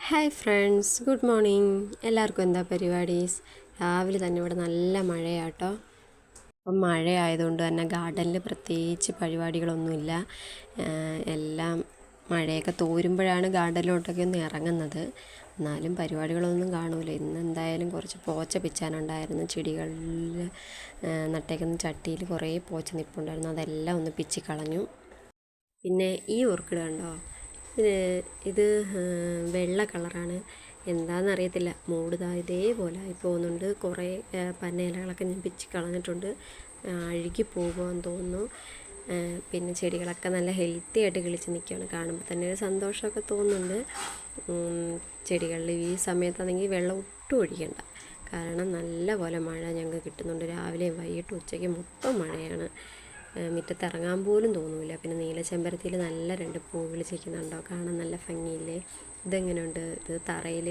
Hi friends, good morning. എല്ലാവർക്കും എന്താ പരിപാടീസ്? രാവിലെ തന്നെ ഇവിടെ നല്ല മഴയാട്ടോ. അപ്പം മഴ ആയതുകൊണ്ട് തന്നെ ഗാർഡനിൽ പ്രത്യേകിച്ച് പരിപാടികളൊന്നുമില്ല. എല്ലാം മഴയൊക്കെ തോരുമ്പോഴാണ് ഗാർഡനിലോട്ടൊക്കെ ഒന്ന് ഇറങ്ങുന്നത്. എന്നാലും പരിപാടികളൊന്നും കാണൂല. ഇന്ന് എന്തായാലും കുറച്ച് പോച്ച പിച്ചാനുണ്ടായിരുന്നു. ചെടികളിൽ നട്ടേക്കുന്ന ചട്ടിയിൽ കുറേ പോച്ച നിൽപ്പുണ്ടായിരുന്നു. അതെല്ലാം ഒന്ന് പിച്ചി കളഞ്ഞു. പിന്നെ ഈ ഓർക്കിഡ് കണ്ടോ, ഇത് വെള്ള കളറാണ്. എന്താണെന്നറിയത്തില്ല, മൂടുതാ ഇതേപോലെ ആയി പോകുന്നുണ്ട്. കുറേ പന്നയിലകളൊക്കെ ഞാൻ പിച്ചി കളഞ്ഞിട്ടുണ്ട്. അഴുകി പോകുമെന്ന് തോന്നുന്നു. പിന്നെ ചെടികളൊക്കെ നല്ല ഹെൽത്തി ആയിട്ട് കിളിച്ച് നിൽക്കുകയാണ്. കാണുമ്പോൾ തന്നെ ഒരു സന്തോഷമൊക്കെ തോന്നുന്നുണ്ട്. ചെടികളിൽ ഈ സമയത്താണെങ്കിൽ വെള്ളം ഒട്ടും ഒഴിക്കണ്ട, കാരണം നല്ല പോലെ മഴ ഞങ്ങൾക്ക് കിട്ടുന്നുണ്ട്. രാവിലെയും വൈകിട്ടും ഉച്ചയ്ക്ക് മൊത്തം മഴയാണ്. മുറ്റത്തിറങ്ങാൻ പോലും തോന്നില്ല. പിന്നെ നീലച്ചെമ്പരത്തിയിൽ നല്ല 2 പൂ വിളിച്ചിരിക്കുന്നുണ്ടോ, കാണാൻ നല്ല ഭംഗിയില്ലേ? ഇതെങ്ങനെയുണ്ട്? ഇത് തറയിൽ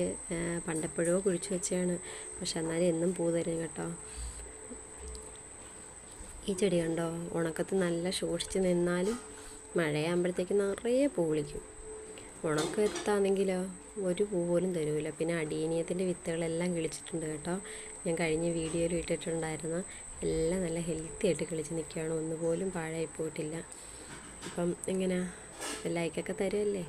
പണ്ടെപ്പോഴോ കുഴിച്ച് വെച്ചാണ്, പക്ഷെ എന്നാലും എന്നും പൂ തരും കേട്ടോ. ഈ ചെടി കണ്ടോ, ഉണക്കത്ത് നല്ല ശോഷിച്ച് നിന്നാലും മഴയാകുമ്പോഴത്തേക്ക് നിറയെ പൂ വിളിക്കും. ഉണക്കത്താണെങ്കിലോ ഒരു പൂ പോലും തരൂല. പിന്നെ അടീനിയത്തിൻ്റെ വിത്തുകളെല്ലാം കിളിച്ചിട്ടുണ്ട് കേട്ടോ. ഞാൻ കഴിഞ്ഞ വീഡിയോയിൽ ഇട്ടിട്ടുണ്ടായിരുന്നു. എല്ലാം നല്ല ഹെൽത്തി ആയിട്ട് കിളിച്ച് നിൽക്കുകയാണ്. ഒന്നുപോലും പാഴായി പോയിട്ടില്ല. അപ്പം എങ്ങനെയാ, ലൈക്കൊക്കെ തരുമല്ലേ?